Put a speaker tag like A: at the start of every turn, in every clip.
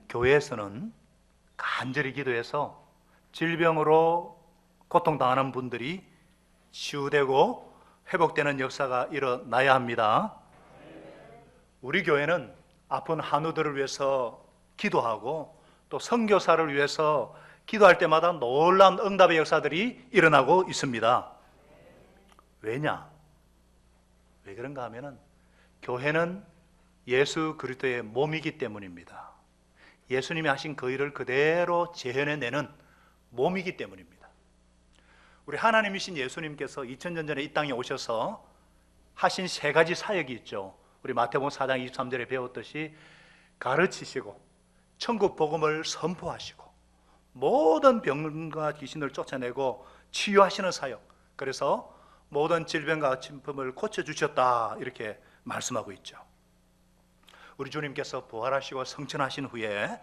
A: 교회에서는 간절히 기도해서 질병으로 고통당하는 분들이 치유되고 회복되는 역사가 일어나야 합니다. 우리 교회는 아픈 한우들을 위해서 기도하고 또 선교사를 위해서 기도할 때마다 놀라운 응답의 역사들이 일어나고 있습니다. 왜냐? 왜 그런가 하면은 교회는 예수 그리스도의 몸이기 때문입니다. 예수님이 하신 그 일을 그대로 재현해내는 몸이기 때문입니다. 우리 하나님이신 예수님께서 2000년 전에 이 땅에 오셔서 하신 세 가지 사역이 있죠. 우리 마태복음 4장 23절에 배웠듯이 가르치시고 천국 복음을 선포하시고 모든 병과 귀신을 쫓아내고 치유하시는 사역, 그래서 모든 질병과 침품을 고쳐주셨다 이렇게 말씀하고 있죠. 우리 주님께서 부활하시고 성천하신 후에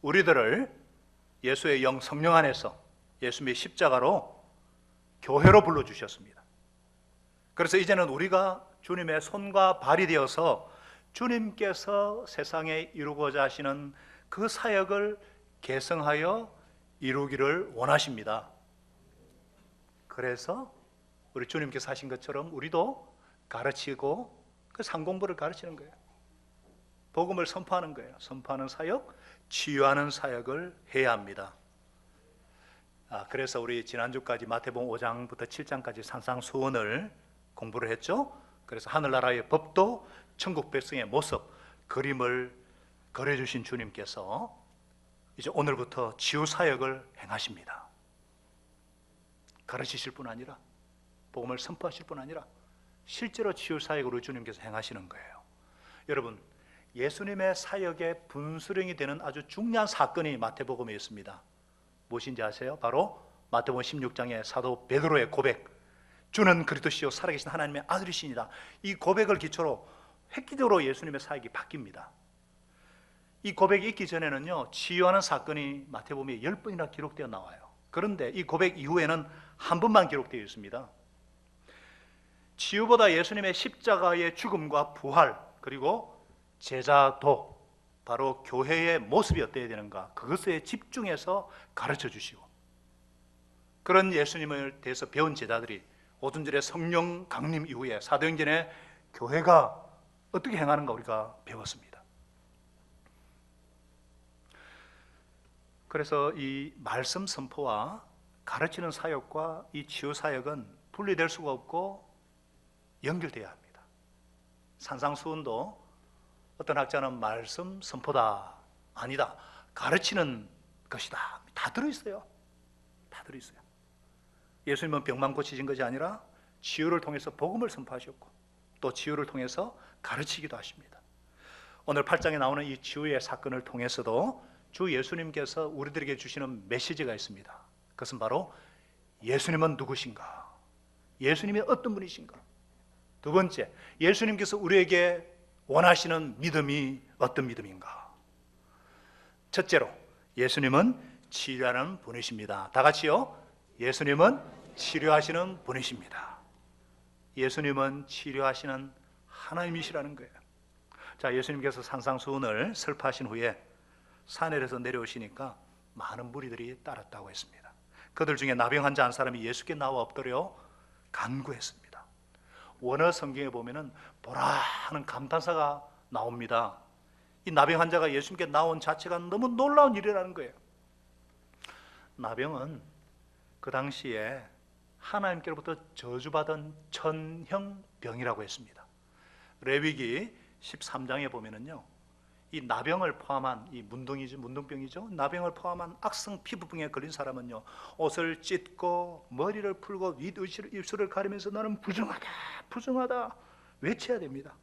A: 우리들을 예수의 영 성령 안에서 예수님의 십자가로 교회로 불러주셨습니다. 그래서 이제는 우리가 주님의 손과 발이 되어서 주님께서 세상에 이루고자 하시는 그 사역을 계승하여 이루기를 원하십니다. 그래서 우리 주님께서 하신 것처럼 우리도 가르치고 그 상공부를 가르치는 거예요. 복음을 선포하는 거예요. 선포하는 사역, 치유하는 사역을 해야 합니다. 그래서 우리 지난주까지 마태복음 5장부터 7장까지 산상수훈을 공부를 했죠. 그래서 하늘나라의 법도 천국 백성의 모습, 그림을 그려주신 주님께서 이제 오늘부터 치유 사역을 행하십니다. 가르치실 뿐 아니라 복음을 선포하실 뿐 아니라 실제로 치유 사역을 우리 주님께서 행하시는 거예요. 여러분, 예수님의 사역의 분수령이 되는 아주 중요한 사건이 마태복음에 있습니다. 무엇인지 아세요? 바로 마태복음 16장의 사도 베드로의 고백, 주는 그리스도시요 살아계신 하나님의 아들이시니라. 이 고백을 기초로 획기적으로 예수님의 사역이 바뀝니다. 이 고백이 있기 전에는요, 치유하는 사건이 마태복음에 10번이나 기록되어 나와요. 그런데 이 고백 이후에는 한 번만 기록되어 있습니다. 치유보다 예수님의 십자가의 죽음과 부활, 그리고 제자도, 바로 교회의 모습이 어때야 되는가, 그것에 집중해서 가르쳐 주시고, 그런 예수님을 대해서 배운 제자들이 오순절의 성령 강림 이후에 사도행전의 교회가 어떻게 행하는가 우리가 배웠습니다. 그래서 이 말씀 선포와 가르치는 사역과 이 치유 사역은 분리될 수가 없고 연결되어야 합니다. 산상수훈도 어떤 학자는 말씀 선포다, 아니다, 가르치는 것이다, 다 들어있어요. 다 들어있어요. 예수님은 병만 고치신 것이 아니라 치유를 통해서 복음을 선포하셨고 또 치유를 통해서 가르치기도 하십니다. 오늘 8장에 나오는 이 치유의 사건을 통해서도 주 예수님께서 우리들에게 주시는 메시지가 있습니다. 그것은 바로 예수님은 누구신가? 예수님이 어떤 분이신가? 두 번째, 예수님께서 우리에게 원하시는 믿음이 어떤 믿음인가? 첫째로, 예수님은 치료하는 분이십니다. 다 같이요. 예수님은 치료하시는 분이십니다. 예수님은 치료하시는 하나님이시라는 거예요. 자, 예수님께서 산상수훈을 설파하신 후에 산에서 내려오시니까 많은 무리들이 따랐다고 했습니다. 그들 중에 나병 환자 한 사람이 예수께 나와 엎드려 간구했습니다. 원어 성경에 보면은 보라 하는 감탄사가 나옵니다. 이 나병 환자가 예수님께 나온 자체가 너무 놀라운 일이라는 거예요. 나병은 그 당시에 하나님께로부터 저주받은 천형병이라고 했습니다. 레위기 13장에 보면은요, 이 나병을 포함한, 이 문둥병이죠. 나병을 포함한 악성 피부병에 걸린 사람은요, 옷을 찢고 머리를 풀고 입술을 가리면서 나는 부정하다 외쳐야 됩니다.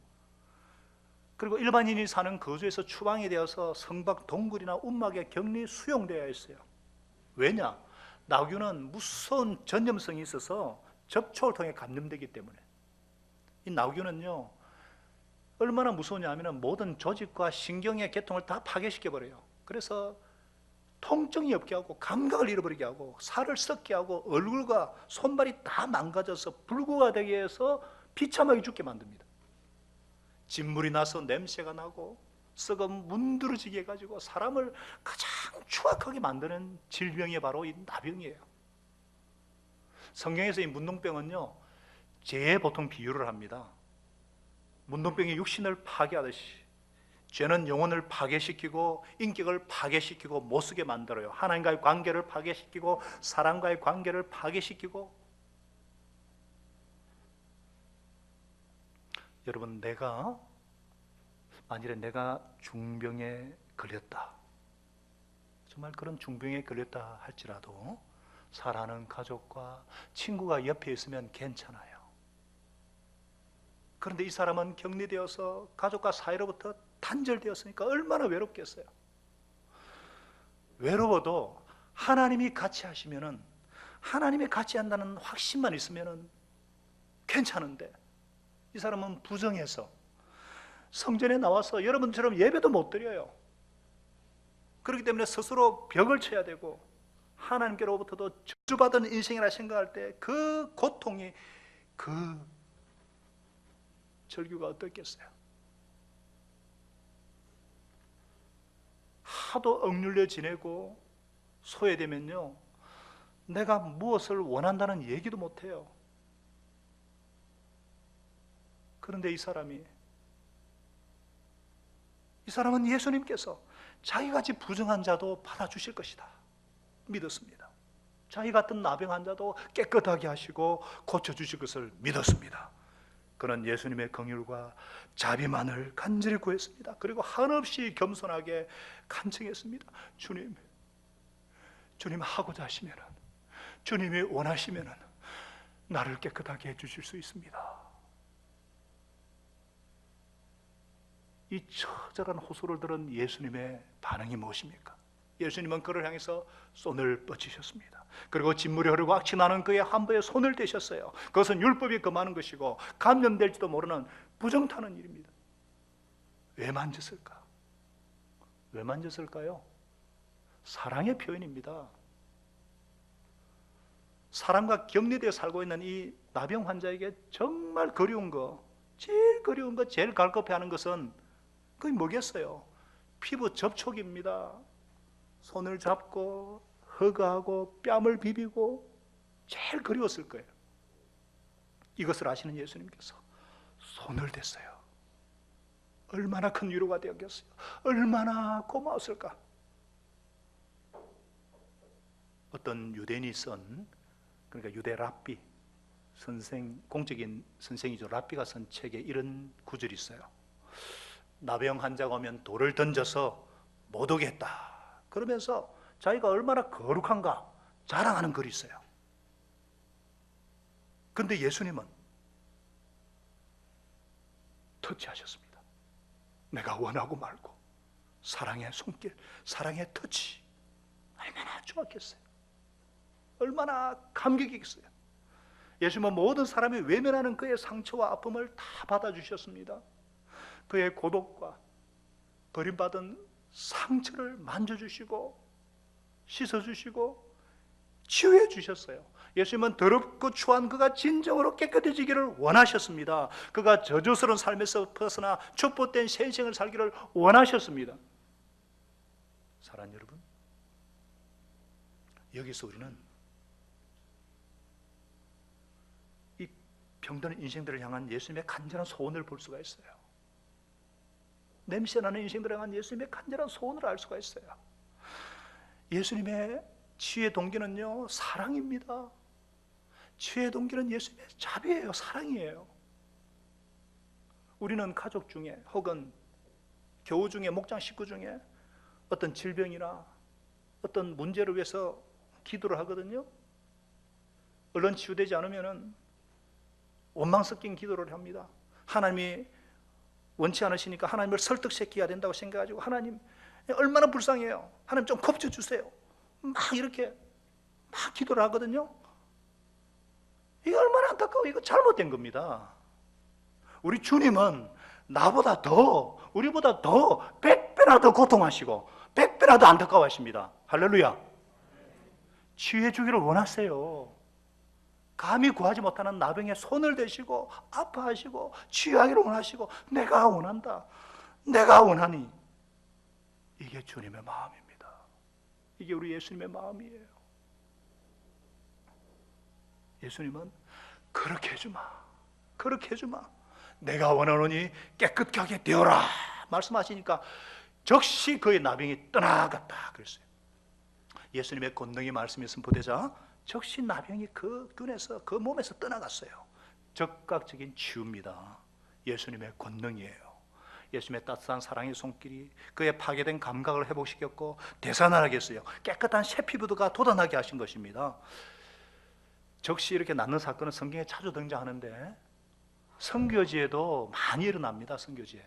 A: 그리고 일반인이 사는 거주에서 추방이 되어서 성박 동굴이나 움막에 격리 수용되어야 했어요. 왜냐? 나균은 무서운 전염성이 있어서 접촉을 통해 감염되기 때문에. 이 나균은요, 얼마나 무서우냐 하면 모든 조직과 신경의 계통을 다 파괴시켜버려요. 그래서 통증이 없게 하고 감각을 잃어버리게 하고 살을 썩게 하고 얼굴과 손발이 다 망가져서 불구가 되게 해서 비참하게 죽게 만듭니다. 진물이 나서 냄새가 나고 썩어 문드러지게 해가지고 사람을 가장 추악하게 만드는 질병이 바로 이 나병이에요. 성경에서 이 문둥병은요, 죄에 보통 비유를 합니다. 문둥병이 육신을 파괴하듯이 죄는 영혼을 파괴시키고 인격을 파괴시키고 못쓰게 만들어요. 하나님과의 관계를 파괴시키고 사람과의 관계를 파괴시키고. 여러분, 만일에 내가 중병에 걸렸다, 정말 그런 중병에 걸렸다 할지라도 사랑하는 가족과 친구가 옆에 있으면 괜찮아요. 그런데 이 사람은 격리되어서 가족과 사이로부터 단절되었으니까 얼마나 외롭겠어요. 외로워도 하나님이 같이 하시면은, 하나님이 같이 한다는 확신만 있으면은 괜찮은데, 이 사람은 부정해서 성전에 나와서 여러분처럼 예배도 못 드려요. 그렇기 때문에 스스로 벽을 쳐야 되고 하나님께로부터도 저주받은 인생이라 생각할 때 그 고통이, 그 절규가 어떻겠어요? 하도 억눌려 지내고 소외되면요, 내가 무엇을 원한다는 얘기도 못해요. 그런데 이 사람은 예수님께서 자기같이 부정한 자도 받아주실 것이다 믿었습니다. 자기 같은 나병 자도 깨끗하게 하시고 고쳐주실 것을 믿었습니다. 그는 예수님의 긍휼과 자비만을 간절히 구했습니다. 그리고 한없이 겸손하게 간청했습니다. 주님 하고자 하시면, 주님이 원하시면 나를 깨끗하게 해주실 수 있습니다. 이 처절한 호소를 들은 예수님의 반응이 무엇입니까? 예수님은 그를 향해서 손을 뻗치셨습니다. 그리고 진물이 흐르고 악취 나는 그의 한부에 손을 대셨어요. 그것은 율법이 금하는 것이고 감염될지도 모르는 부정타는 일입니다. 왜 만졌을까? 왜 만졌을까요? 사랑의 표현입니다. 사람과 격리되어 살고 있는 이 나병 환자에게 정말 그리운 거, 제일 그리운 거, 제일 갈급해하는 것은 그게 뭐겠어요? 피부 접촉입니다. 손을 잡고 허가하고 뺨을 비비고 제일 그리웠을 거예요. 이것을 아시는 예수님께서 손을 댔어요. 얼마나 큰 위로가 되었겠어요. 얼마나 고마웠을까. 어떤 유대인이 쓴, 그러니까 유대 랍비 선생, 공적인 선생이죠. 랍비가 쓴 책에 이런 구절이 있어요. 나병 환자가 오면 돌을 던져서 못 오게 했다. 그러면서 자기가 얼마나 거룩한가 자랑하는 글이 있어요. 그런데 예수님은 터치하셨습니다. 내가 원하고 말고 사랑의 손길, 사랑의 터치, 얼마나 좋았겠어요. 얼마나 감격이겠어요. 예수님은 모든 사람이 외면하는 그의 상처와 아픔을 다 받아주셨습니다. 그의 고독과 버림받은 상처를 만져주시고 씻어주시고 치유해 주셨어요. 예수님은 더럽고 추한 그가 진정으로 깨끗해지기를 원하셨습니다. 그가 저주스러운 삶에서 벗어나 축복된 새 인생을 살기를 원하셨습니다. 사랑하는 여러분, 여기서 우리는 이 병든 인생들을 향한 예수님의 간절한 소원을 볼 수가 있어요. 냄새나는 인생들을 향한 예수님의 간절한 소원을 알 수가 있어요. 예수님의 치유의 동기는요, 사랑입니다. 치유의 동기는 예수님의 자비예요. 사랑이에요. 우리는 가족 중에 혹은 교우 중에, 목장 식구 중에 어떤 질병이나 어떤 문제를 위해서 기도를 하거든요. 얼른 치유되지 않으면 원망 섞인 기도를 합니다. 하나님이 원치 않으시니까 하나님을 설득시켜야 된다고 생각하고, 하나님 얼마나 불쌍해요, 하나님 좀 고쳐주세요, 막 이렇게 막 기도를 하거든요. 이거 얼마나 안타까워. 이거 잘못된 겁니다. 우리 주님은 나보다 더, 우리보다 더 100배나 더 고통하시고 100배나 더 안타까워하십니다. 할렐루야. 치유해 주기를 원하세요. 감히 구하지 못하는 나병에 손을 대시고 아파하시고 치유하기를 원하시고, 내가 원한다, 내가 원하니 이게 주님의 마음입니다. 이게 우리 예수님의 마음이에요. 예수님은 그렇게 해주마, 그렇게 해주마. 내가 원하노니 깨끗게 하게 되어라 말씀하시니까 즉시 그의 나병이 떠나갔다 그랬어요. 예수님의 권능이 말씀이 선포되자 즉시 나병이 그 균에서, 그 몸에서 떠나갔어요. 즉각적인 치유입니다. 예수님의 권능이에요. 예수님의 따뜻한 사랑의 손길이 그의 파괴된 감각을 회복시켰고 되살아나게 했어요. 깨끗한 새 피부가 돋아나게 하신 것입니다. 즉시 이렇게 낫는 사건은 성경에 자주 등장하는데 선교지에도 많이 일어납니다. 선교지에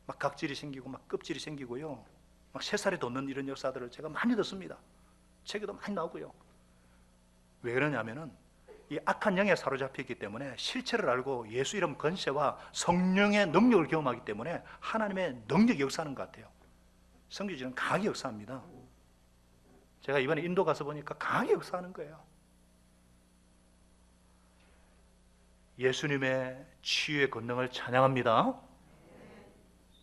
A: 막 각질이 생기고 막 껍질이 생기고요, 막 새살이 돋는 이런 역사들을 제가 많이 듣습니다. 책에도 많이 나오고요. 왜 그러냐면은 이 악한 영에 사로잡혔기 때문에 실체를 알고 예수 이름 권세와 성령의 능력을 경험하기 때문에 하나님의 능력이 역사하는 것 같아요. 선교지는 강하게 역사합니다. 제가 이번에 인도 가서 보니까 강하게 역사하는 거예요. 예수님의 치유의 권능을 찬양합니다.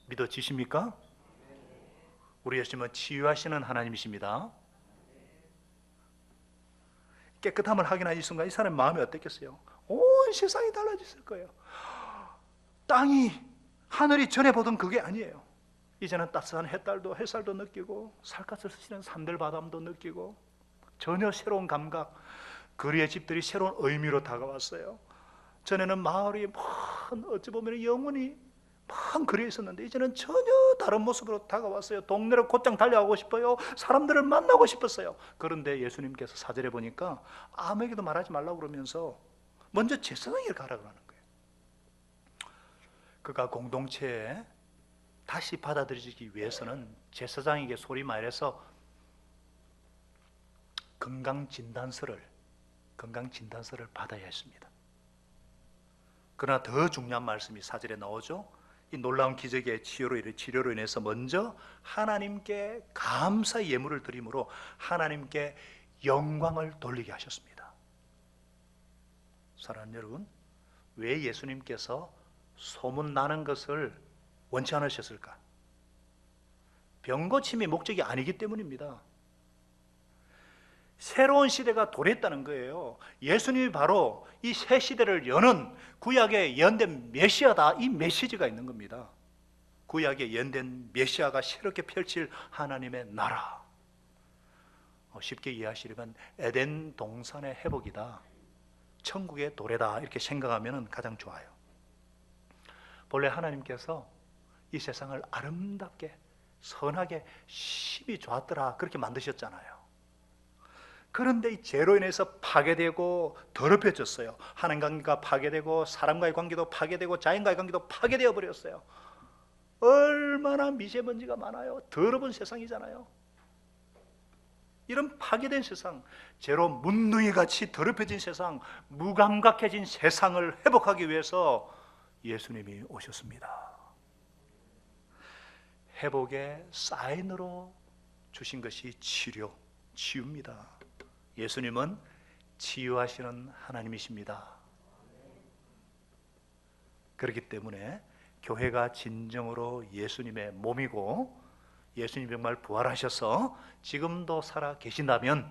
A: 믿어지십니까? 우리 예수님은 치유하시는 하나님이십니다. 깨끗함을 확인한 이 순간 이 사람의 마음이 어땠겠어요? 온 세상이 달라졌을 거예요. 땅이, 하늘이 전에 보던 그게 아니에요. 이제는 따스한 햇살도 느끼고 살갗을 스치는 산들바람도 느끼고 전혀 새로운 감각, 거리의 집들이 새로운 의미로 다가왔어요. 전에는 마을이 어찌 보면 영원히 먼 거리에 있었는데 이제는 전혀 다른 모습으로 다가왔어요. 동네로 곧장 달려가고 싶어요. 사람들을 만나고 싶었어요. 그런데 예수님께서 4절에 보니까 아무에게도 말하지 말라고 그러면서 먼저 제사장에게 가라 그러는 거예요. 그가 공동체에 다시 받아들이기 위해서는 제사장에게 소리 말해서 건강진단서를 받아야 했습니다. 그러나 더 중요한 말씀이 4절에 나오죠. 이 놀라운 기적의 치료로 인해서 먼저 하나님께 감사의 예물을 드림으로 하나님께 영광을 돌리게 하셨습니다. 사랑하는 여러분, 왜 예수님께서 소문나는 것을 원치 않으셨을까? 병고침이 목적이 아니기 때문입니다. 새로운 시대가 도래했다는 거예요. 예수님이 바로 이 새 시대를 여는 구약의 예언된 메시아다, 이 메시지가 있는 겁니다. 구약의 예언된 메시아가 새롭게 펼칠 하나님의 나라, 쉽게 이해하시려면 에덴 동산의 회복이다, 천국의 도래다, 이렇게 생각하면 가장 좋아요. 본래 하나님께서 이 세상을 아름답게 선하게 심히 좋았더라 그렇게 만드셨잖아요. 그런데 이 죄로 인해서 파괴되고 더럽혀졌어요. 하나님과 파괴되고 사람과의 관계도 파괴되고 자연과의 관계도 파괴되어 버렸어요. 얼마나 미세먼지가 많아요. 더러운 세상이잖아요. 이런 파괴된 세상, 죄로 문둥이같이 더럽혀진 세상, 무감각해진 세상을 회복하기 위해서 예수님이 오셨습니다. 회복의 사인으로 주신 것이 치유입니다. 예수님은 치유하시는 하나님이십니다. 그렇기 때문에 교회가 진정으로 예수님의 몸이고 예수님이 정말 부활하셔서 지금도 살아 계신다면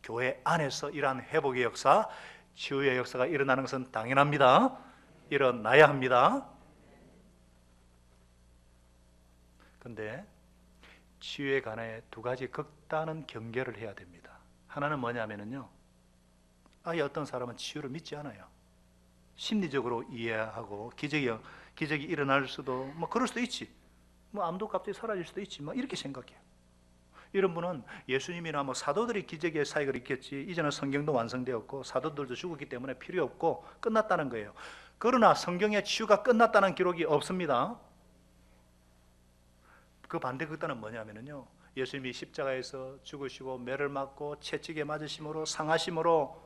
A: 교회 안에서 이러한 회복의 역사, 치유의 역사가 일어나는 것은 당연합니다. 일어나야 합니다. 그런데 치유에 관해 두 가지 극단은 경계를 해야 됩니다. 하나는 뭐냐면요, 아예 어떤 사람은 치유를 믿지 않아요. 심리적으로 이해하고 기적이 일어날 수도, 그럴 수도 있지, 암도 갑자기 사라질 수도 있지, 이렇게 생각해요. 이런 분은 예수님이나 사도들이 기적의 사역을 있겠지, 이제는 성경도 완성되었고 사도들도 죽었기 때문에 필요 없고 끝났다는 거예요. 그러나 성경의 치유가 끝났다는 기록이 없습니다. 그 반대 극단은 뭐냐면요, 예수님이 십자가에서 죽으시고 매를 맞고 채찍에 맞으심으로 상하심으로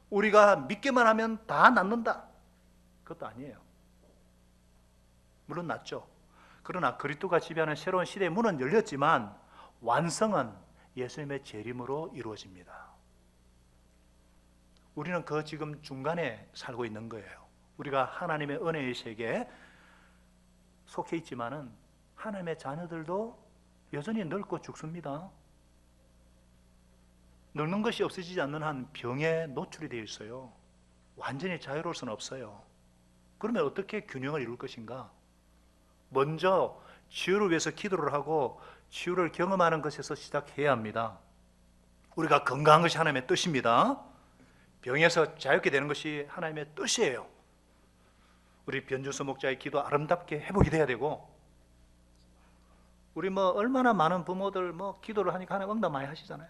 A: 우리가 믿기만 하면 다 낫는다, 그것도 아니에요. 물론 낫죠. 그러나 그리스도가 지배하는 새로운 시대의 문은 열렸지만 완성은 예수님의 재림으로 이루어집니다. 우리는 그 지금 중간에 살고 있는 거예요. 우리가 하나님의 은혜의 세계에 속해 있지만은 하나님의 자녀들도 여전히 늙고 죽습니다. 늙는 것이 없어지지 않는 한 병에 노출이 되어 있어요. 완전히 자유로울 수는 없어요. 그러면 어떻게 균형을 이룰 것인가? 먼저 치유를 위해서 기도를 하고 치유를 경험하는 것에서 시작해야 합니다. 우리가 건강한 것이 하나님의 뜻입니다. 병에서 자유롭게 되는 것이 하나님의 뜻이에요. 우리 변준수 목자의 기도 아름답게 회복이 돼야 되고, 우리 얼마나 많은 부모들 기도를 하니까 하나님 응답 많이 하시잖아요.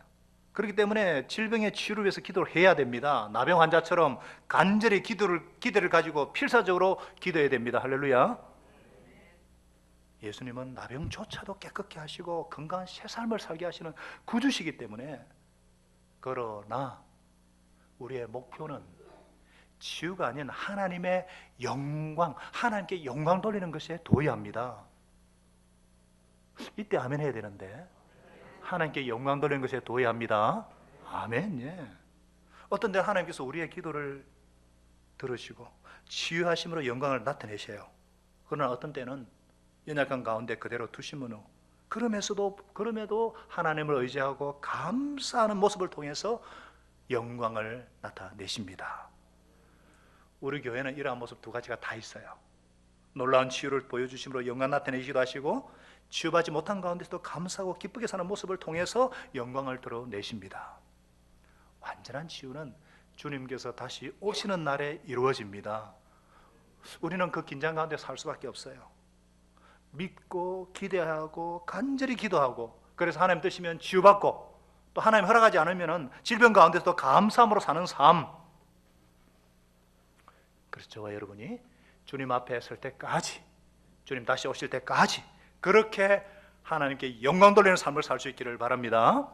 A: 그렇기 때문에 질병의 치유를 위해서 기도를 해야 됩니다. 나병 환자처럼 간절히 기대를 가지고 필사적으로 기도해야 됩니다. 할렐루야. 예수님은 나병조차도 깨끗게 하시고 건강한 새 삶을 살게 하시는 구주시기 때문에, 그러나 우리의 목표는 치유가 아닌 하나님의 영광, 하나님께 영광 돌리는 것에 도의합니다. 이때 아멘 해야 되는데, 하나님께 영광 돌리는 것에 도의합니다. 아멘. 예. 어떤 때는 하나님께서 우리의 기도를 들으시고 치유하심으로 영광을 나타내셔요. 그러나 어떤 때는 연약한 가운데 그대로 두시면 그럼에도 하나님을 의지하고 감사하는 모습을 통해서 영광을 나타내십니다. 우리 교회는 이러한 모습 두 가지가 다 있어요. 놀라운 치유를 보여주심으로 영광 나타내시기도 하시고, 치유받지 못한 가운데서도 감사하고 기쁘게 사는 모습을 통해서 영광을 드러내십니다. 완전한 치유는 주님께서 다시 오시는 날에 이루어집니다. 우리는 그 긴장 가운데 살 수밖에 없어요. 믿고 기대하고 간절히 기도하고, 그래서 하나님 뜻이면 치유받고, 또 하나님 허락하지 않으면 질병 가운데서도 감사함으로 사는 삶. 그래서 저와 여러분이 주님 앞에 설 때까지, 주님 다시 오실 때까지 그렇게 하나님께 영광 돌리는 삶을 살 수 있기를 바랍니다.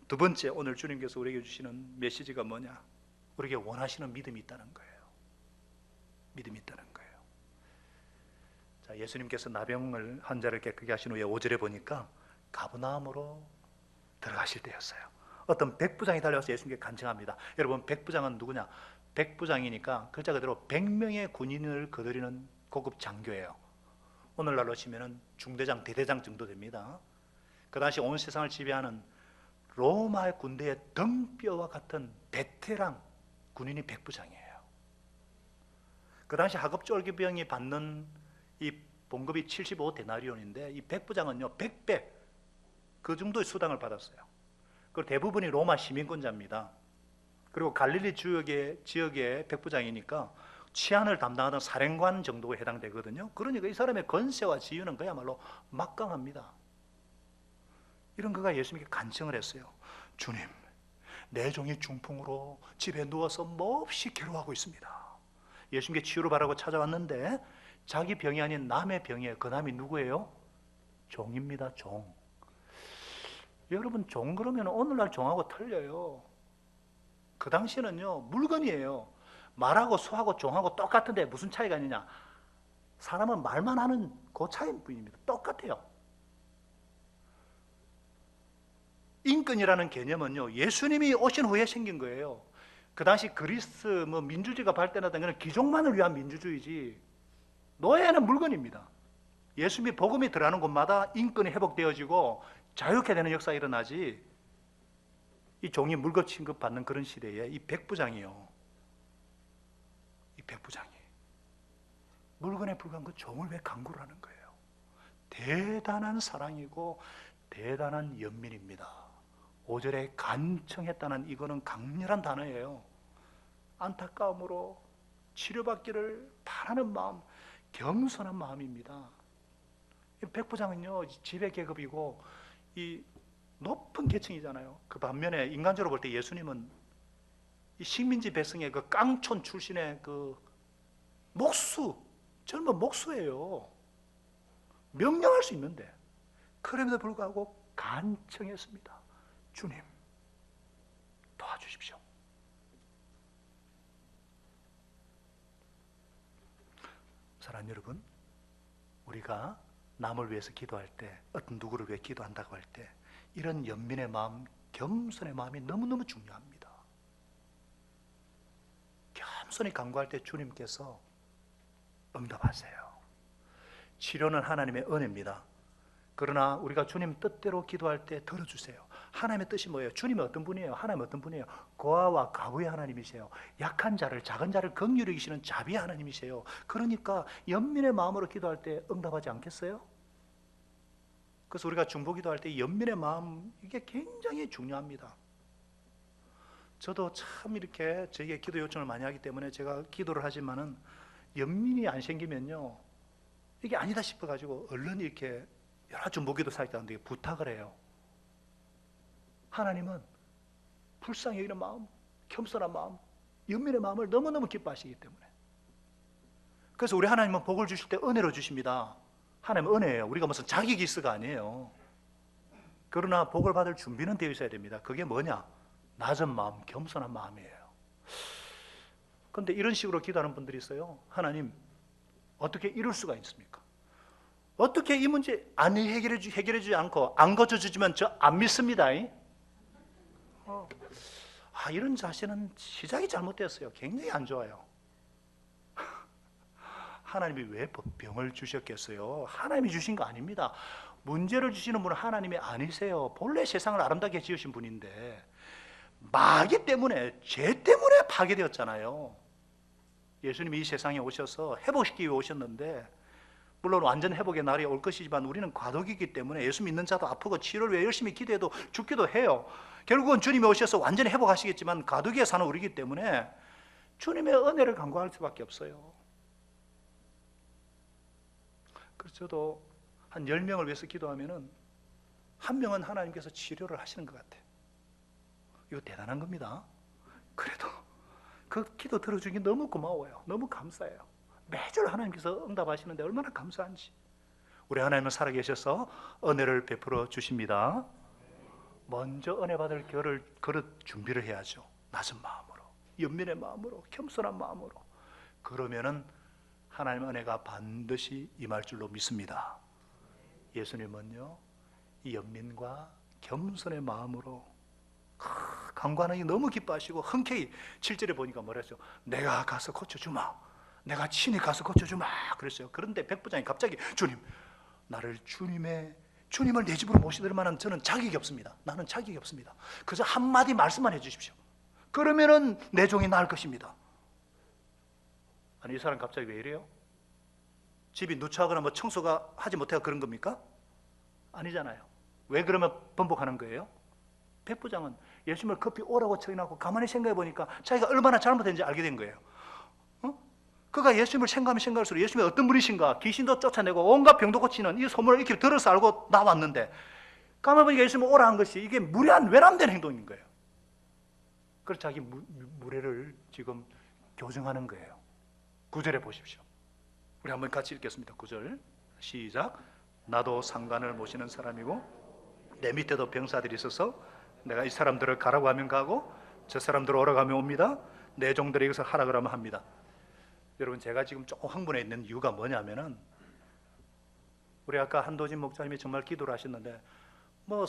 A: 두 번째, 오늘 주님께서 우리에게 주시는 메시지가 뭐냐? 우리에게 원하시는 믿음이 있다는 거예요. 믿음이 있다는 거예요. 자, 예수님께서 나병을 환자를 깨끗게 하신 후에 5절에 보니까 가버나움으로 들어가실 때였어요. 어떤 백부장이 달려와서 예수님께 간청합니다. 여러분, 백부장은 누구냐? 백부장이니까 글자 그대로 100명의 군인을 거느리는 고급 장교예요. 오늘날로 치면 중대장, 대대장 정도 됩니다. 그 당시 온 세상을 지배하는 로마의 군대의 덤뼈와 같은 베테랑 군인이 백부장이에요. 그 당시 하급쫄기병이 받는 이 봉급이 75데나리온인데, 이 백부장은요 100배 그 정도의 수당을 받았어요. 그리고 대부분이 로마 시민권자입니다. 그리고 갈릴리 지역의 백부장이니까 치안을 담당하던 사령관 정도에 해당되거든요. 그러니까 이 사람의 권세와 지위는 그야말로 막강합니다. 이런 그가 예수님께 간청을 했어요. 주님, 내 종이 중풍으로 집에 누워서 몹시 괴로워하고 있습니다. 예수님께 치유를 바라고 찾아왔는데 자기 병이 아닌 남의 병이에요. 그 남이 누구예요? 종입니다. 종. 여러분, 종 그러면 오늘날 종하고 틀려요. 그 당시에는요 물건이에요. 말하고 소하고 종하고 똑같은데 무슨 차이가 있느냐? 사람은 말만 하는 그 차이일 뿐입니다. 똑같아요. 인권이라는 개념은요 예수님이 오신 후에 생긴 거예요. 그 당시 그리스 민주주의가 발달하던 것은 귀족만을 위한 민주주의지, 노예는 물건입니다. 예수님이 복음이 들어가는 곳마다 인권이 회복되어지고 자유롭게 되는 역사가 일어나지, 이 종이 물건 취급받는 그런 시대에 이 백부장이요, 이 백부장이 물건에 불과한 그 종을 왜 강구를 하는 거예요? 대단한 사랑이고 대단한 연민입니다. 5절에 간청했다는 이거는 강렬한 단어예요. 안타까움으로 치료받기를 바라는 마음, 겸손한 마음입니다. 이 백부장은요 지배 계급이고 이 높은 계층이잖아요. 그 반면에 인간적으로 볼 때 예수님은 이 식민지 백성의 그 깡촌 출신의 그 목수, 젊은 목수예요. 명령할 수 있는데 그럼에도 불구하고 간청했습니다. 주님, 도와주십시오. 사랑하는 여러분, 우리가 남을 위해서 기도할 때, 어떤 누구를 위해 기도한다고 할 때 이런 연민의 마음, 겸손의 마음이 너무너무 중요합니다. 겸손히 간구할 때 주님께서 응답하세요. 치료는 하나님의 은혜입니다. 그러나 우리가 주님 뜻대로 기도할 때 들어주세요. 하나님의 뜻이 뭐예요? 주님이 어떤 분이에요? 하나님이 어떤 분이에요? 고아와 가부의 하나님이세요. 약한 자를, 작은 자를 긍휼히 여기시는 자비의 하나님이세요. 그러니까 연민의 마음으로 기도할 때 응답하지 않겠어요? 그래서 우리가 중보기도할 때 연민의 마음, 이게 굉장히 중요합니다. 저도 참 이렇게 저에게 기도 요청을 많이 하기 때문에 제가 기도를 하지만은 연민이 안 생기면요, 이게 아니다 싶어가지고 얼른 이렇게 여러 중보기도 사역자한테 부탁을 해요. 하나님은 불쌍히 여기는 마음, 겸손한 마음, 연민의 마음을 너무너무 기뻐하시기 때문에. 그래서 우리 하나님은 복을 주실 때 은혜로 주십니다. 하나님은 은혜예요. 우리가 무슨 자기 기스가 아니에요. 그러나 복을 받을 준비는 되어 있어야 됩니다. 그게 뭐냐? 낮은 마음, 겸손한 마음이에요. 그런데 이런 식으로 기도하는 분들이 있어요. 하나님, 어떻게 이룰 수가 있습니까? 어떻게 이 문제 안 해결해 주지 않고 안 고쳐주지만 저 안 믿습니다. 이런 자세는 시작이 잘못됐어요. 굉장히 안 좋아요. 하나님이 왜 병을 주셨겠어요? 하나님이 주신 거 아닙니다. 문제를 주시는 분은 하나님이 아니세요. 본래 세상을 아름답게 지으신 분인데 마귀 때문에, 죄 때문에 파괴되었잖아요. 예수님이 이 세상에 오셔서 회복시키기 위해 오셨는데, 물론 완전 회복의 날이 올 것이지만 우리는 과도기이기 때문에 예수 믿는 자도 아프고 치료를 위해 열심히 기도해도 죽기도 해요. 결국은 주님이 오셔서 완전히 회복하시겠지만 과도기에 사는 우리이기 때문에 주님의 은혜를 간구할 수밖에 없어요. 그래서 저도 한 10명을 위해서 기도하면은 한 명은 하나님께서 치료를 하시는 것 같아요. 이거 대단한 겁니다. 그래도 그 기도 들어주기 너무 고마워요. 너무 감사해요. 매주 하나님께서 응답하시는데 얼마나 감사한지. 우리 하나님은 살아계셔서 은혜를 베풀어 주십니다. 먼저 은혜 받을 그릇 준비를 해야죠. 낮은 마음으로, 연민의 마음으로, 겸손한 마음으로. 그러면은 하나님의 은혜가 반드시 임할 줄로 믿습니다. 예수님은요, 이 연민과 겸손의 마음으로 간구하는 너무 기뻐하시고 흔쾌히 7절에 보니까 뭐랬죠? 내가 가서 고쳐주마, 내가 친히 가서 고쳐주마 그랬어요. 그런데 백부장이 갑자기 주님, 나를 주님을 내 집으로 모시들 만한 저는 자격이 없습니다. 나는 자격이 없습니다. 그저 한마디 말씀만 해주십시오. 그러면은 내 종이 나을 것입니다. 아니, 이 사람 갑자기 왜 이래요? 집이 누추하거나 뭐 청소가 하지 못해서 그런 겁니까? 아니잖아요. 왜 그러면 번복하는 거예요? 백부장은 예수님을 급히 오라고 처인하고 가만히 생각해 보니까 자기가 얼마나 잘못했는지 알게 된 거예요. 그가 예수님을 생각하면 생각할수록 예수님이 어떤 분이신가, 귀신도 쫓아내고 온갖 병도 고치는 이 소문을 이렇게 들어서 알고 나왔는데, 가만히 보니까 예수님을 오라 한 것이 이게 무례한 외람된 행동인 거예요. 그래서 자기 무례를 지금 교정하는 거예요. 9절에 보십시오. 우리 한번 같이 읽겠습니다. 9절 시작. 나도 상관을 모시는 사람이고 내 밑에도 병사들이 있어서 내가 이 사람들을 가라고 하면 가고 저 사람들을 오라고 하면 옵니다. 내 종들이 이것을 하라 그러면 합니다. 여러분, 제가 지금 조금 흥분해 있는 이유가 뭐냐면은, 우리 아까 한도진 목사님이 정말 기도를 하셨는데, 뭐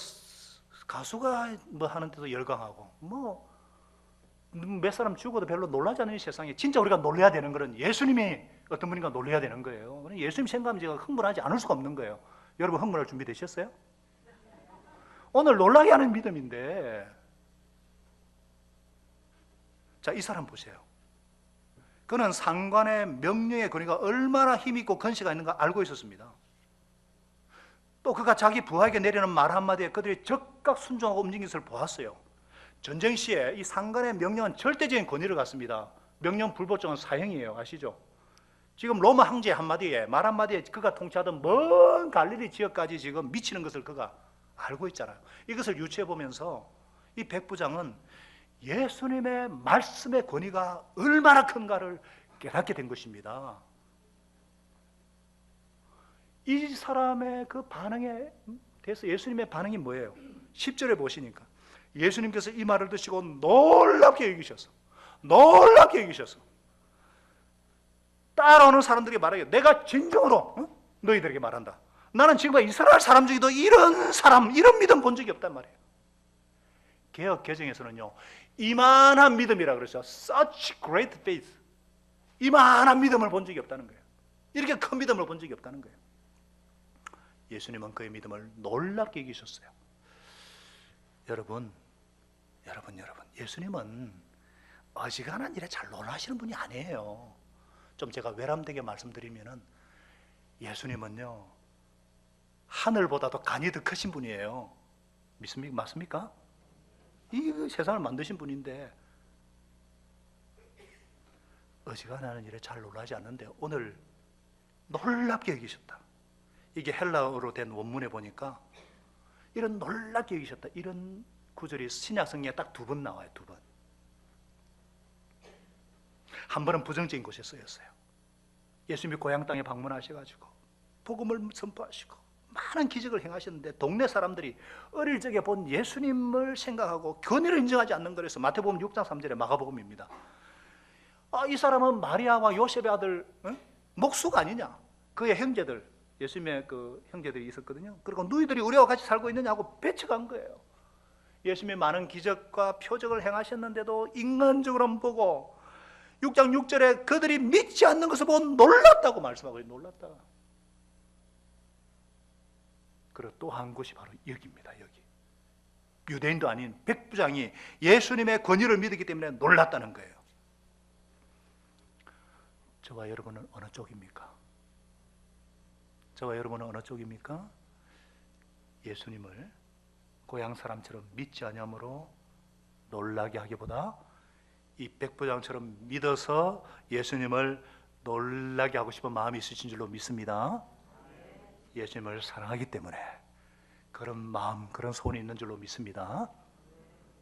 A: 가수가 뭐 하는 데도 열광하고 뭐 몇 사람 죽어도 별로 놀라지 않는 이 세상에 진짜 우리가 놀라야 되는 것은 예수님이 어떤 분인가 놀라야 되는 거예요. 예수님 생각하면 제가 흥분하지 않을 수가 없는 거예요. 여러분, 흥분할 준비 되셨어요? 오늘 놀라게 하는 믿음인데, 자, 이 사람 보세요. 그는 상관의 명령의 권위가 얼마나 힘있고 건세가 있는가 알고 있었습니다. 또 그가 자기 부하에게 내리는 말 한마디에 그들이 즉각 순종하고 움직인 것을 보았어요. 전쟁 시에 이 상관의 명령은 절대적인 권위를 갖습니다. 명령 불복종은 사형이에요. 아시죠? 지금 로마 황제 한마디에, 말 한마디에 그가 통치하던 먼 갈릴리 지역까지 지금 미치는 것을 그가 알고 있잖아요. 이것을 유추해 보면서 이 백부장은 예수님의 말씀의 권위가 얼마나 큰가를 깨닫게 된 것입니다. 이 사람의 그 반응에 대해서 예수님의 반응이 뭐예요? 10절에 보시니까 예수님께서 이 말을 듣시고 놀랍게 여기셔서 따라오는 사람들에게 말해요. 내가 진정으로 너희들에게 말한다. 나는 지금 이스라엘 사람 중에도 이런 믿음 본 적이 없단 말이에요. 개역 개정에서는요, 이만한 믿음이라 그랬어요. Such great faith. 이만한 믿음을 본 적이 없다는 거예요. 이렇게 큰 믿음을 본 적이 없다는 거예요. 예수님은 그의 믿음을 놀랍게 여기셨어요. 여러분, 예수님은 어지간한 일에 잘 놀라시는 분이 아니에요. 좀 제가 외람되게 말씀드리면은 예수님은요, 하늘보다도 간이 더 크신 분이에요. 믿습니까? 맞습니까? 이 세상을 만드신 분인데 어지간한 일에 잘 놀라지 않는데 오늘 놀랍게 여기셨다. 이게 헬라어로 된 원문에 보니까 이런 놀랍게 여기셨다, 이런 구절이 신약 성경에 딱 2번 나와요. 2번. 한 번은 부정적인 곳에 쓰였어요. 예수님이 고향 땅에 방문하셔가지고 복음을 선포하시고 많은 기적을 행하셨는데 동네 사람들이 어릴 적에 본 예수님을 생각하고 권위를 인정하지 않는 거라서 마태복음 6장 3절에 마가복음입니다. 이 사람은 마리아와 요셉의 아들 목수가 아니냐, 그의 형제들, 예수님의 그 형제들이 있었거든요. 그리고 너희들이 우리와 같이 살고 있느냐고 배척한 거예요. 예수님이 많은 기적과 표적을 행하셨는데도 인간적으로는 보고 6장 6절에 그들이 믿지 않는 것을 보고 놀랐다고 말씀하고 있어요. 놀랐다. 그리고 또 한 곳이 바로 여기입니다. 여기 유대인도 아닌 백부장이 예수님의 권위를 믿었기 때문에 놀랐다는 거예요. 저와 여러분은 어느 쪽입니까? 저와 여러분은 어느 쪽입니까? 예수님을 고향 사람처럼 믿지 아니함으로 놀라게 하기보다 이 백부장처럼 믿어서 예수님을 놀라게 하고 싶은 마음이 있으신 줄로 믿습니다. 예수님을 사랑하기 때문에 그런 마음, 그런 소원이 있는 줄로 믿습니다.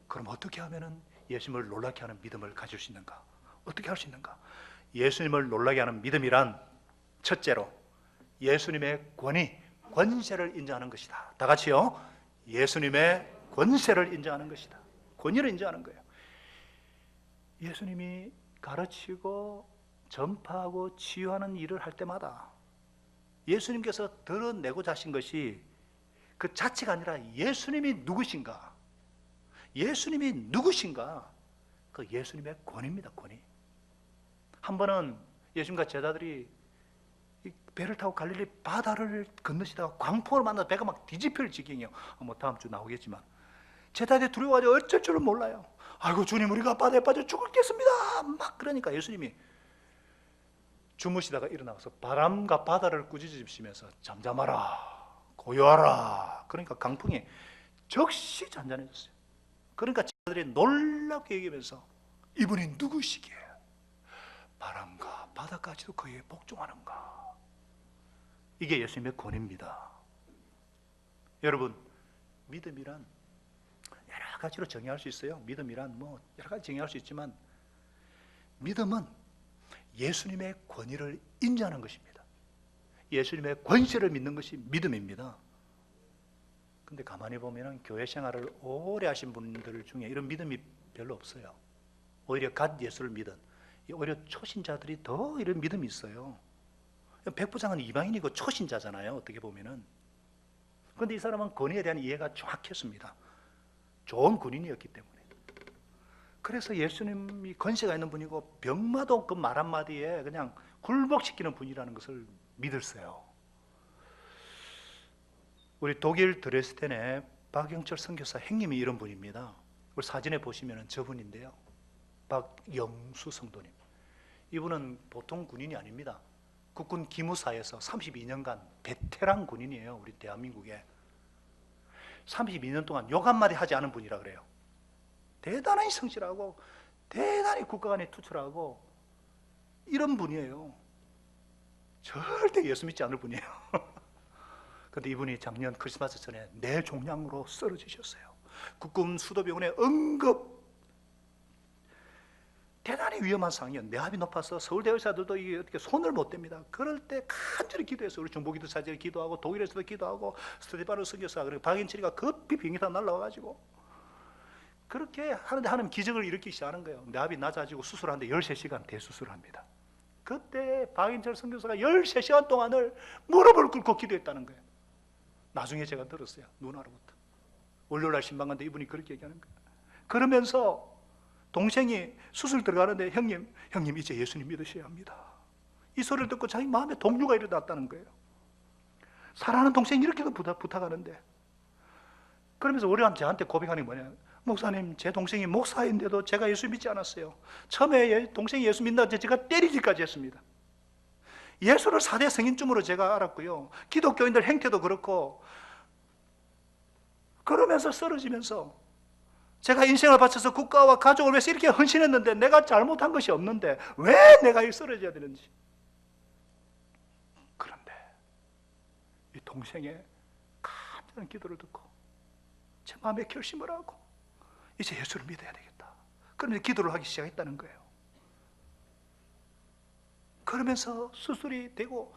A: 그럼 어떻게 하면은 예수님을 놀라게 하는 믿음을 가질 수 있는가? 어떻게 할 수 있는가? 예수님을 놀라게 하는 믿음이란 첫째로 예수님의 권위, 권세를 인정하는 것이다. 다 같이요. 예수님의 권세를 인정하는 것이다. 권위를 인정하는 거예요. 예수님이 가르치고 전파하고 치유하는 일을 할 때마다 예수님께서 드러내고자 하신 것이 그 자체가 아니라 예수님이 누구신가? 예수님이 누구신가? 그 예수님의 권위입니다. 권위. 한 번은 예수님과 제자들이 배를 타고 갈릴리 바다를 건너시다가 광풍을 만나서 배가 막 뒤집힐 지경이에요. 뭐 다음 주 나오겠지만 제자들이 두려워가지고 어쩔 줄은 몰라요. 아이고 주님, 우리가 바다에 빠져 죽겠습니다. 막 그러니까 예수님이 주무시다가 일어나서 바람과 바다를 꾸짖으시면서 잠잠하라, 고요하라. 그러니까 강풍이 즉시 잔잔해졌어요. 그러니까 제자들이 놀랍게 얘기하면서 이분이 누구시기에 바람과 바다까지도 그에게 복종하는가? 이게 예수님의 권위입니다. 여러분, 믿음이란 여러 가지로 정의할 수 있어요. 믿음이란 뭐 여러 가지 정의할 수 있지만 믿음은 예수님의 권위를 인정하는 것입니다. 예수님의 권세를 믿는 것이 믿음입니다. 근데 가만히 보면 교회 생활을 오래 하신 분들 중에 이런 믿음이 별로 없어요. 오히려 갓 예수를 믿은, 오히려 초신자들이 더 이런 믿음이 있어요. 백부장은 이방인이고 초신자잖아요, 어떻게 보면은. 그런데 이 사람은 권위에 대한 이해가 정확했습니다. 좋은 군인이었기 때문에. 그래서 예수님이 권세가 있는 분이고 병마도 그 말 한마디에 그냥 굴복시키는 분이라는 것을 믿었어요. 우리 독일 드레스덴의 박영철 선교사 형님이 이런 분입니다. 우리 사진에 보시면 저분인데요, 박영수 성도님. 이분은 보통 군인이 아닙니다. 국군 기무사에서 32년간 베테랑 군인이에요. 우리 대한민국에 32년 동안 욕 한마디 하지 않은 분이라 그래요. 대단히 성실하고 대단히 국가관에 투철하고 이런 분이에요. 절대 예수 믿지 않을 분이에요. 그런데 이분이 작년 크리스마스 전에 뇌종양으로 쓰러지셨어요. 국군 수도병원에 응급, 대단히 위험한 상황이에요. 뇌압이 높아서 서울대 의사들도 이게 어떻게 손을 못 댑니다. 그럴 때 간절히 기도해서 우리 중보기도 사제를 기도하고 독일에서도 기도하고 스테파노 선교사 그리고 박인철이가 급히 비행기 타고 날라와가지고 그렇게 하는데 하나님 기적을 일으키기 시작하는 거예요. 뇌압이 낮아지고 수술하는데 13시간 대수술을 합니다. 그때 박인철 선교사가 13시간 동안을 무릎을 꿇고 기도했다는 거예요. 나중에 제가 들었어요. 누나로부터. 월요일날 신방 갔는데 이분이 그렇게 얘기하는 거예요. 그러면서 동생이 수술 들어가는데 형님 이제 예수님 믿으셔야 합니다. 이 소리를 듣고 자기 마음에 동요가 일어났다는 거예요. 사랑하는 동생이 이렇게도 부탁하는데. 그러면서 우리가 저한테 고백하는 게 뭐냐, 목사님, 제 동생이 목사인데도 제가 예수 믿지 않았어요. 처음에 동생이 예수 믿는다고 제가 때리기까지 했습니다. 예수를 4대 성인쯤으로 제가 알았고요, 기독교인들 행태도 그렇고. 그러면서 쓰러지면서 제가 인생을 바쳐서 국가와 가족을 위해서 이렇게 헌신했는데 내가 잘못한 것이 없는데 왜 내가 쓰러져야 되는지. 그런데 이 동생의 간절한 기도를 듣고 제 마음에 결심을 하고 이제 예수를 믿어야 되겠다. 그러면서 기도를 하기 시작했다는 거예요. 그러면서 수술이 되고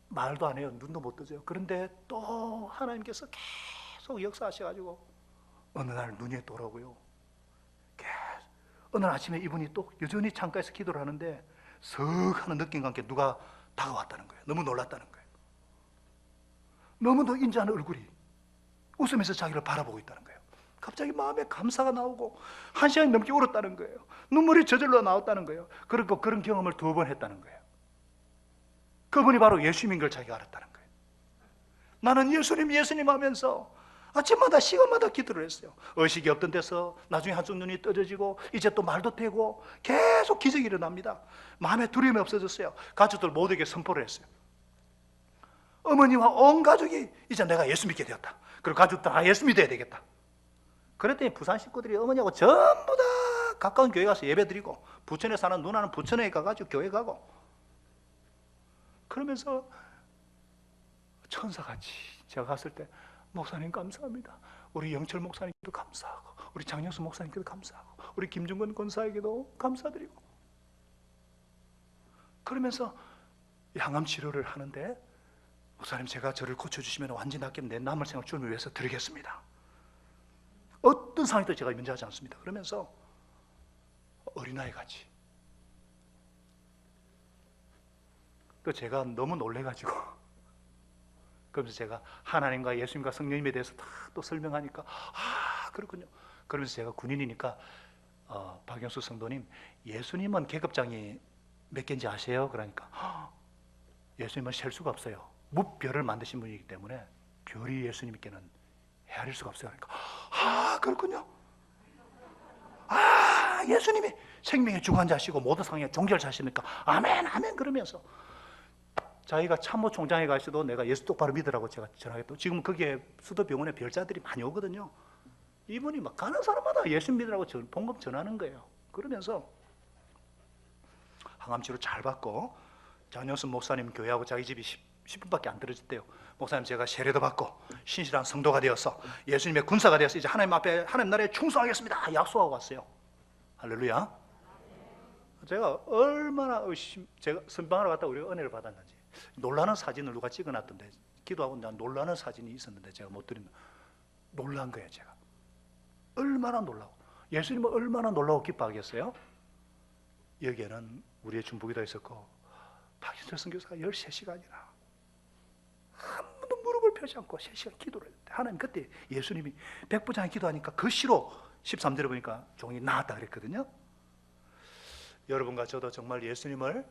A: 말도 안 해요. 눈도 못 뜨죠. 그런데 또 하나님께서 계속 역사하셔가지고 어느 날 눈이 돌아오고요. 어느 아침에 이분이 또 여전히 창가에서 기도를 하는데 석 하는 느낌과 함께 누가 다가왔다는 거예요. 너무 놀랐다는 거예요. 너무도 인자한 얼굴이 웃으면서 자기를 바라보고 있다는 거예요. 갑자기 마음에 감사가 나오고 1시간이 넘게 울었다는 거예요. 눈물이 저절로 나왔다는 거예요. 그리고 그런 경험을 2번 했다는 거예요. 그분이 바로 예수님인 걸 자기가 알았다는 거예요. 나는 예수님 예수님 하면서 아침마다 시간마다 기도를 했어요. 의식이 없던 데서 나중에 한쪽 눈이 떠져지고 이제 또 말도 되고 계속 기적이 일어납니다. 마음에 두려움이 없어졌어요. 가족들 모두에게 선포를 했어요. 어머니와 온 가족이 이제 내가 예수 믿게 되었다. 그리고 가족들 다 예수 믿어야 되겠다. 그랬더니 부산 식구들이 어머니하고 전부 다 가까운 교회 가서 예배 드리고, 부천에 사는 누나는 부천에 가가지고 교회 가고, 그러면서 천사같이 제가 갔을 때 목사님 감사합니다. 우리 영철 목사님께도 감사하고, 우리 장영수 목사님께도 감사하고, 우리 김중건 권사에게도 감사드리고, 그러면서 항암 치료를 하는데 목사님, 제가 저를 고쳐주시면 완전히 낫겠는데 내 남을 생각 주님을 위해서 드리겠습니다. 어떤 상황에도 제가 면제하지 않습니다. 그러면서 어린아이 같이, 또 제가 너무 놀래가지고, 그러면서 제가 하나님과 예수님과 성령님에 대해서 다 또 설명하니까 그렇군요. 그러면서 제가 군인이니까 박영수 성도님, 예수님은 계급장이 몇 개인지 아세요? 그러니까 예수님은 셀 수가 없어요. 무별을 만드신 분이기 때문에 별이 예수님께는 헤아릴 수가 없어요. 그러니까 그렇군요. 예수님이 생명의 주관자시고 모든 상황의 종결자시니까 아멘 아멘. 그러면서 자기가 참모총장에 가서도 내가 예수 똑바로 믿으라고 제가 전하겠다. 지금 거기에 수도병원에 별자들이 많이 오거든요. 이분이 막 가는 사람마다 예수 믿으라고 봉급 전하는 거예요. 그러면서 항암치료 잘 받고, 장영순 목사님 교회하고 자기 집이 10분밖에 안 떨어졌대요. 목사님, 제가 세례도 받고 신실한 성도가 되어서 예수님의 군사가 되어서 이제 하나님 앞에 하나님 나라에 충성하겠습니다 약속하고 왔어요. 할렐루야. 제가 얼마나 제가 선방하러 갔다 우리가 은혜를 받았는지, 놀라는 사진을 누가 찍어놨던데, 기도하고 난 놀라는 사진이 있었는데 제가 못 드리면 놀란 거예요. 제가 얼마나 놀라고, 예수님은 얼마나 놀라고 기뻐하겠어요. 여기에는 우리의 중보기도 있었고 박인철 선교사가 13시간이나 아무도 무릎을 펴지 않고 3시간 기도를 했는데, 하나님 그때 예수님이 백부장이 기도하니까 그 시로 13절에 보니까 종이 나았다 그랬거든요. 여러분과 저도 정말 예수님을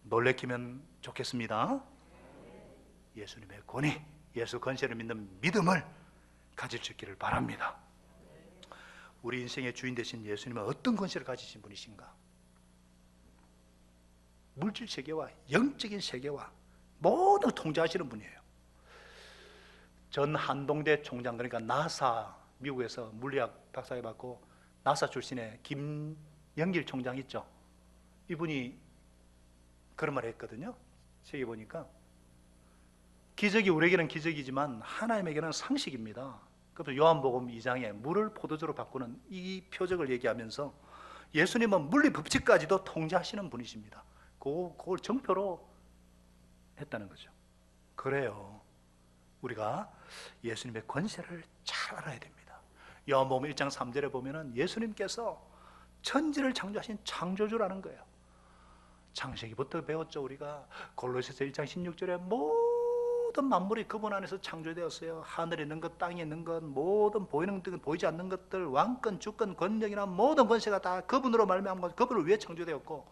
A: 놀래키면 좋겠습니다. 예수님의 권위, 예수 권세를 믿는 믿음을 가질 수 있기를 바랍니다. 우리 인생의 주인 되신 예수님은 어떤 권세를 가지신 분이신가? 물질 세계와 영적인 세계와 모든 통제하시는 분이에요. 전 한동대 총장, 그러니까 나사, 미국에서 물리학 박사학위 받고 나사 출신의 김영길 총장 있죠. 이분이 그런 말을 했거든요. 책에 보니까 기적이 우리에게는 기적이지만 하나님에게는 상식입니다. 그래서 요한복음 2장에 물을 포도주로 바꾸는 이 표적을 얘기하면서 예수님은 물리 법칙까지도 통제하시는 분이십니다. 그걸 정표로 했다는 거죠. 그래요. 우리가 예수님의 권세를 잘 알아야 됩니다. 요한복음 1장 3절에 보면은 예수님께서 천지를 창조하신 창조주라는 거예요. 창세기부터 배웠죠. 우리가 골로새서 1장 16절에 모든 만물이 그분 안에서 창조되었어요. 하늘에 있는 것, 땅에 있는 것, 모든 보이는 것, 보이지 않는 것들, 왕권, 주권, 권력이나 모든 권세가 다 그분으로 말미암아 그분을 위해 창조되었고,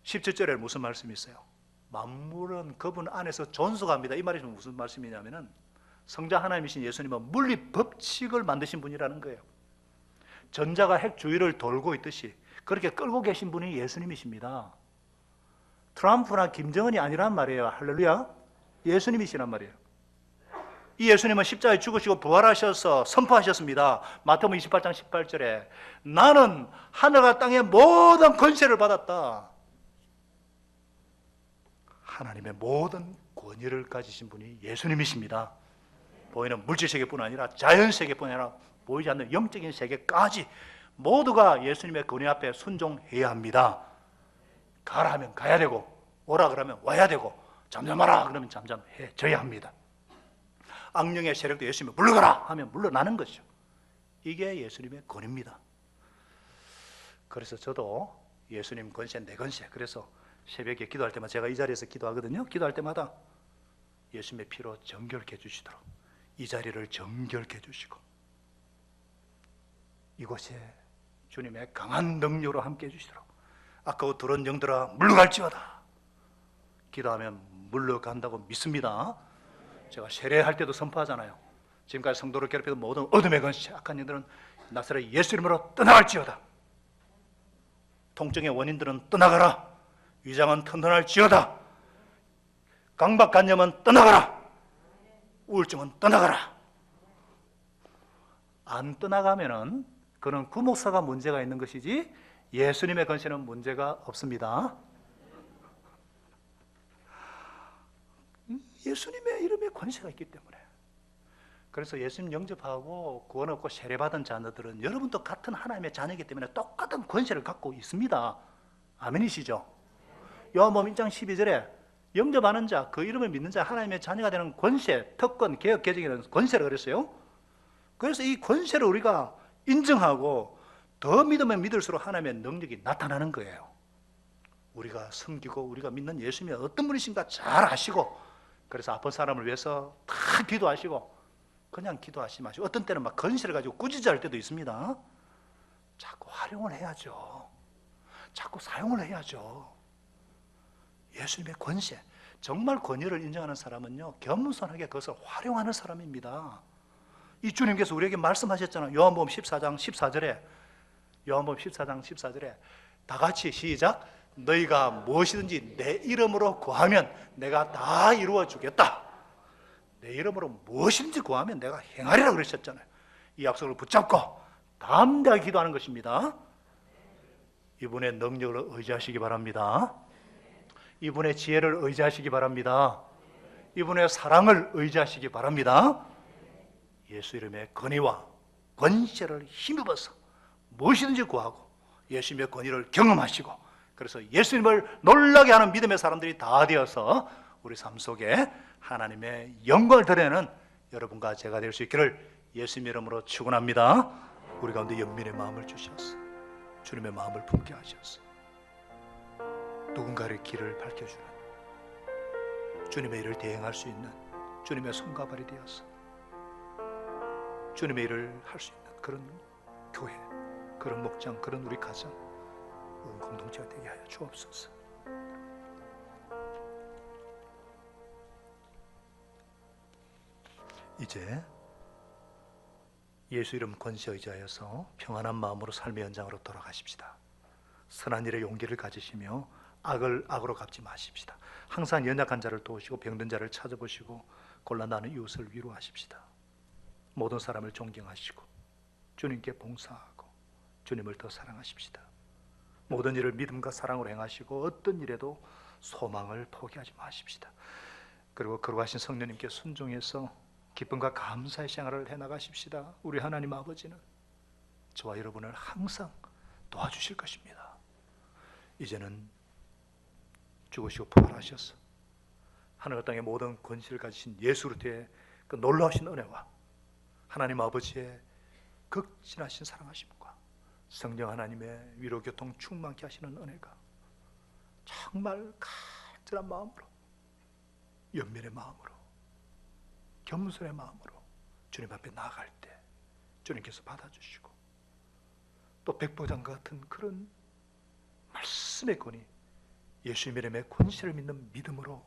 A: 17절에 무슨 말씀이 있어요? 만물은 그분 안에서 존속합니다. 이 말이 무슨 말씀이냐면은 성자 하나님이신 예수님은 물리 법칙을 만드신 분이라는 거예요. 전자가 핵 주위를 돌고 있듯이 그렇게 끌고 계신 분이 예수님이십니다. 트럼프나 김정은이 아니란 말이에요. 할렐루야. 예수님이시란 말이에요. 이 예수님은 십자가에 죽으시고 부활하셔서 선포하셨습니다. 마태복음 28장 18절에 나는 하늘과 땅의 모든 권세를 받았다. 하나님의 모든 권위를 가지신 분이 예수님이십니다. 보이는 물질세계뿐 아니라 자연세계뿐 아니라 보이지 않는 영적인 세계까지 모두가 예수님의 권위 앞에 순종해야 합니다. 가라 하면 가야 되고 오라 그러면 와야 되고 잠잠하라 그러면 잠잠해져야 합니다. 악령의 세력도 예수님이 물러가라 하면 물러나는 것이죠. 이게 예수님의 권위입니다. 그래서 저도 예수님 권세 내 권세, 그래서 새벽에 기도할 때마다 제가 이 자리에서 기도하거든요. 기도할 때마다 예수님의 피로 정결케 해주시도록 이 자리를 정결케 해주시고 이곳에 주님의 강한 능력으로 함께 해주시도록 아까워 들은 영들아 물러갈지어다. 기도하면 물러간다고 믿습니다. 제가 세례할 때도 선포하잖아요. 지금까지 성도를 괴롭히던 모든 어둠의 권세, 악한 영들은 나사렛 예수 이름으로 떠나갈지어다. 통증의 원인들은 떠나가라. 위장은 튼튼할지어다. 강박관념은 떠나가라. 우울증은 떠나가라. 안 떠나가면은 그는 구목사가 문제가 있는 것이지 예수님의 권세는 문제가 없습니다. 예수님의 이름에 권세가 있기 때문에. 그래서 예수님 영접하고 구원 얻고 세례받은 자녀들은 여러분도 같은 하나님의 자녀이기 때문에 똑같은 권세를 갖고 있습니다. 아멘이시죠? 요한복음 1장 12절에 영접하는 자, 그 이름을 믿는 자 하나님의 자녀가 되는 권세, 특권, 개혁, 개정이라는 권세를 그랬어요. 그래서 이 권세를 우리가 인정하고 더 믿으면 믿을수록 하나님의 능력이 나타나는 거예요. 우리가 섬기고 우리가 믿는 예수님이 어떤 분이신가 잘 아시고, 그래서 아픈 사람을 위해서 다 기도하시고, 그냥 기도하지 마시고 어떤 때는 막 권세를 가지고 꾸짖을 때도 있습니다. 자꾸 활용을 해야죠. 자꾸 사용을 해야죠. 예수님의 권세, 정말 권위를 인정하는 사람은요 겸손하게 그것을 활용하는 사람입니다. 이 주님께서 우리에게 말씀하셨잖아요. 요한복음 14장 14절에 요한복음 14장 14절에 다 같이 시작. 너희가 무엇이든지 내 이름으로 구하면 내가 다 이루어 주겠다. 내 이름으로 무엇이든지 구하면 내가 행하리라 그러셨잖아요. 이 약속을 붙잡고 담대하게 기도하는 것입니다. 이분의 능력을 의지하시기 바랍니다. 이분의 지혜를 의지하시기 바랍니다. 이분의 사랑을 의지하시기 바랍니다. 예수 이름의 권위와 권세를 힘입어서 무엇이든지 구하고 예수님의 권위를 경험하시고, 그래서 예수님을 놀라게 하는 믿음의 사람들이 다 되어서 우리 삶 속에 하나님의 영광을 드러내는 여러분과 제가 될 수 있기를 예수님 이름으로 축원합니다. 우리 가운데 연민의 마음을 주셔서 주님의 마음을 품게 하셔서 누군가의 길을 밝혀주는 주님의 일을 대행할 수 있는 주님의 손과 발이 되어서 주님의 일을 할 수 있는 그런 교회, 그런 목장, 그런 우리 가정, 공동체가 되게 하여 주옵소서. 이제 예수 이름 권세 의지하여서 평안한 마음으로 삶의 현장으로 돌아가십시다. 선한 일에 용기를 가지시며 악을 악으로 갚지 마십시다. 항상 연약한 자를 도우시고 병든 자를 찾아보시고 곤란하는 이웃을 위로하십시다. 모든 사람을 존경하시고 주님께 봉사하고 주님을 더 사랑하십시다. 모든 일을 믿음과 사랑으로 행하시고 어떤 일에도 소망을 포기하지 마십시다. 그리고 거룩하신 성령님께 순종해서 기쁨과 감사의 생활을 해나가십시다. 우리 하나님 아버지는 저와 여러분을 항상 도와주실 것입니다. 이제는 죽으시고 부활하셔서 하늘과 땅의 모든 권세를 가지신 예수 그리스도의 그 놀라우신 은혜와 하나님 아버지의 극진하신 사랑하심과 성령 하나님의 위로 교통 충만케 하시는 은혜가 정말 간절한 마음으로, 연민의 마음으로, 겸손의 마음으로 주님 앞에 나아갈 때 주님께서 받아주시고, 또 백보장과 같은 그런 말씀의 권위, 예수님의 이름의 권세를 믿는 믿음으로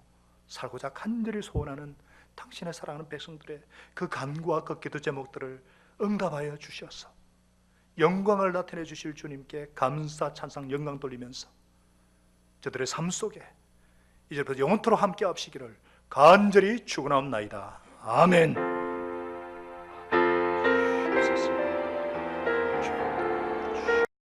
A: 살고자 간절히 소원하는 당신의 사랑하는 백성들의 그 간구와 그 기도 제목들을 응답하여 주셔서 영광을 나타내 주실 주님께 감사 찬양 영광 돌리면서 저들의 삶 속에 이제부터 영원토록 함께 하시기를 간절히 축원하옵나이다. 아멘.